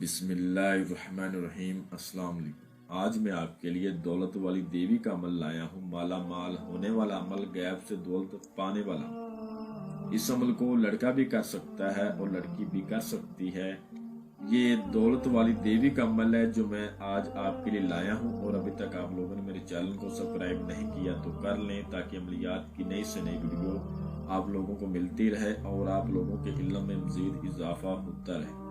بسم اللہ الرحمن الرحیم۔ السلام علیکم۔ آج میں آپ کے لیے دولت والی دیوی کا عمل لایا ہوں۔ مالا مال ہونے والا عمل، غیب سے دولت پانے والا۔ اس عمل کو لڑکا بھی کر سکتا ہے اور لڑکی بھی کر سکتی ہے۔ یہ دولت والی دیوی کا عمل ہے جو میں آج آپ کے لیے لایا ہوں، اور ابھی تک آپ لوگوں نے میرے چینل کو سبسکرائب نہیں کیا تو کر لیں، تاکہ عملیات کی نئی سے نئی ویڈیو آپ لوگوں کو ملتی رہے اور آپ لوگوں کے علم میں مزید اضافہ ہوتا رہے۔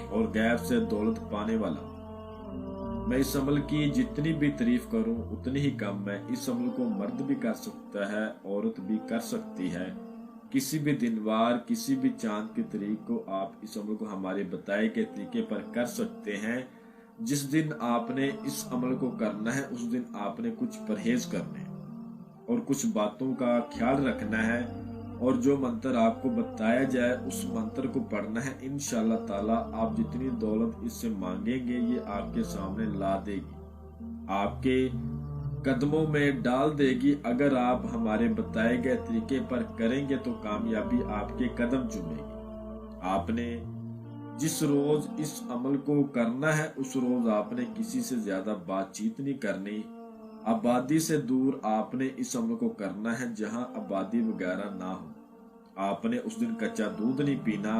اور غیب سے دولت پانے والا، میں اس عمل کی جتنی بھی تعریف کروں اتنی ہی کم ہے۔ اس عمل کو مرد بھی کر سکتا ہے، عورت بھی کر سکتی ہے۔ کسی بھی دن وار، کسی بھی چاند کی تاریخ کو آپ اس عمل کو ہمارے بتائے گئے طریقے پر کر سکتے ہیں۔ جس دن آپ نے اس عمل کو کرنا ہے اس دن آپ نے کچھ پرہیز کرنے اور کچھ باتوں کا خیال رکھنا ہے، اور جو منتر آپ کو بتایا جائے اس منتر کو پڑھنا ہے۔ انشاءاللہ تعالی آپ جتنی دولت اس سے مانگیں گے یہ آپ کے سامنے لا دے گی، آپ کے قدموں میں ڈال دے گی۔ اگر آپ ہمارے بتائے گئے طریقے پر کریں گے تو کامیابی آپ کے قدم چومے گی۔ آپ نے جس روز اس عمل کو کرنا ہے اس روز آپ نے کسی سے زیادہ بات چیت نہیں کرنی۔ آبادی سے دور آپ نے اس عمل کو کرنا ہے، جہاں آبادی وغیرہ نہ ہو۔ آپ نے اس دن کچا دودھ نہیں پینا،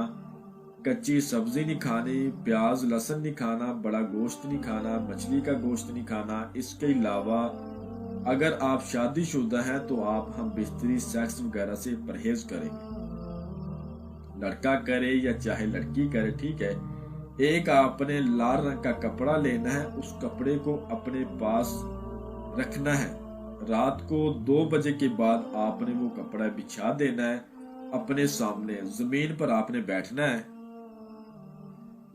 کچی سبزی نہیں کھانی، پیاز لہسن نہیں کھانا، بڑا گوشت نہیں کھانا، مچھلی کا گوشت نہیں کھانا۔ اس کے علاوہ اگر آپ شادی شدہ ہیں تو آپ ہم بستری سیکس وغیرہ سے پرہیز کریں گے، لڑکا کرے یا چاہے لڑکی کرے، ٹھیک ہے۔ ایک آپ نے لال رنگ کا کپڑا لینا ہے، اس کپڑے کو اپنے پاس رکھنا ہے۔ رات کو 2 بجے کے بعد آپ نے وہ کپڑا بچھا دینا ہے اپنے سامنے۔ زمین پر آپ نے بیٹھنا ہے،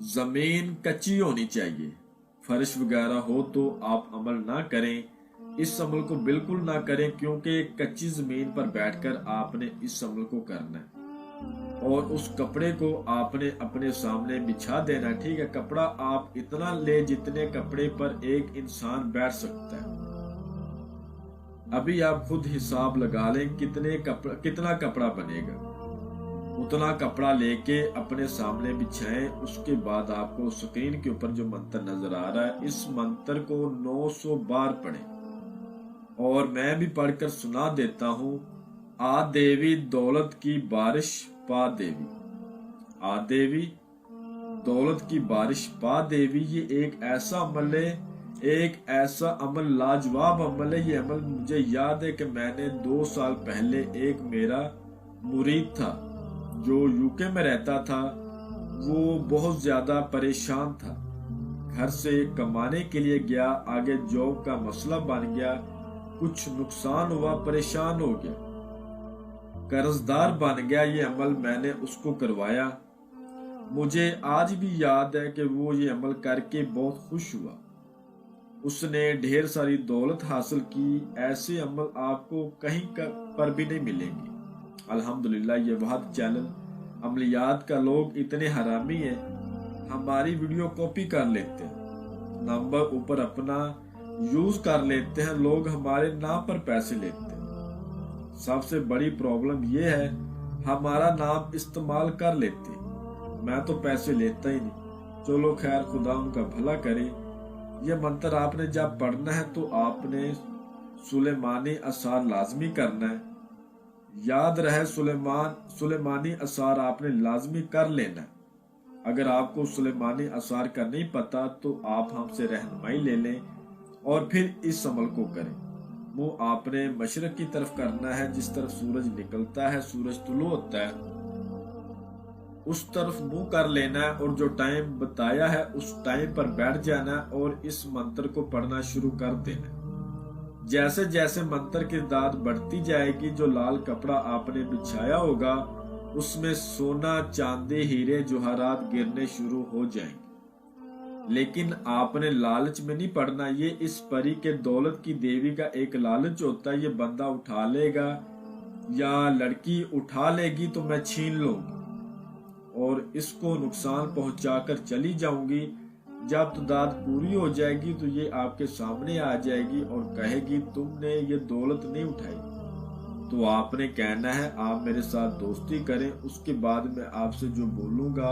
زمین کچی ہونی چاہیے، فرش وغیرہ ہو تو آپ عمل نہ کریں۔ اس عمل کو بالکل نہ کریں، کیونکہ کچی زمین پر بیٹھ کر آپ نے اس عمل کو کرنا ہے، اور اس کپڑے کو آپ نے اپنے سامنے بچھا دینا ہے، ٹھیک ہے۔ کپڑا آپ اتنا لے جتنے کپڑے پر ایک انسان بیٹھ سکتا ہے۔ ابھی آپ خود حساب لگا لیں کتنا کپڑا بنے گا، اتنا کپڑا لے کے اپنے سامنے بچھائیں۔ اس کے بعد آپ کو سکرین کے اوپر جو منتر نظر آ رہا ہے اس منتر کو 900 بار پڑھیں، اور میں بھی پڑھ کر سنا دیتا ہوں۔ آ دیوی دولت کی بارش پا دیوی، آ دیوی دولت کی بارش پا دیوی۔ یہ ایک ایسا عمل ہے، ایک ایسا عمل، لاجواب عمل ہے۔ یہ عمل مجھے یاد ہے کہ میں نے 2 سال پہلے ایک میرا مرید تھا جو UK میں رہتا تھا، وہ بہت زیادہ پریشان تھا، گھر سے کمانے کے لیے گیا، آگے جاب کا مسئلہ بن گیا، کچھ نقصان ہوا، پریشان ہو گیا، قرض دار بن گیا۔ یہ عمل میں نے اس کو کروایا، مجھے آج بھی یاد ہے کہ وہ یہ عمل کر کے بہت خوش ہوا، اس نے ڈھیر ساری دولت حاصل کی۔ ایسے عمل آپ کو کہیں پر بھی نہیں ملیں گے۔ الحمدللہ یہ وحد چینل عملیات کا لوگ اتنے حرامی ہیں، ہماری ویڈیو کاپی کر لیتے ہیں، نمبر اوپر اپنا یوز کر لیتے ہیں، لوگ ہمارے نام پر پیسے لیتے ہیں۔ سب سے بڑی پرابلم یہ ہے ہمارا نام استعمال کر لیتے ہیں، میں تو پیسے لیتا ہی نہیں۔ چلو خیر، خدا ان کا بھلا کرے۔ یہ منتر آپ نے جب پڑھنا ہے تو آپ نے سلیمانی اثار لازمی کرنا ہے، یاد رہے سلیمانی اثار آپ نے لازمی کر لینا ہے۔ اگر آپ کو سلیمانی اثار کا نہیں پتا تو آپ ہم سے رہنمائی لے لیں اور پھر اس عمل کو کریں۔ منہ آپ نے مشرق کی طرف کرنا ہے، جس طرف سورج نکلتا ہے، سورج طلوع ہوتا ہے، اس طرف منہ کر لینا ہے، اور جو ٹائم بتایا ہے اس ٹائم پر بیٹھ جانا ہے اور اس منتر کو پڑھنا شروع کر دینا ہے۔ جیسے جیسے منتر کی تعداد بڑھتی جائے گی، جو لال کپڑا آپ نے بچھایا ہوگا اس میں سونا، چاندی، ہیرے، جوہرات گرنے شروع ہو جائیں گے۔ لیکن آپ نے لالچ میں نہیں پڑنا۔ یہ اس پری کے دولت کی دیوی کا ایک لالچ ہوتا ہے، یہ بندہ اٹھا لے گا یا لڑکی اٹھا لے گی تو میں چھین لوں گی اور اس کو نقصان پہنچا کر چلی جاؤں گی۔ جب تعداد پوری ہو جائے گی تو یہ آپ کے سامنے آ جائے گی اور کہے گی تم نے یہ دولت نہیں اٹھائی، تو آپ نے کہنا ہے آپ میرے ساتھ دوستی کریں۔ اس کے بعد میں آپ سے جو بولوں گا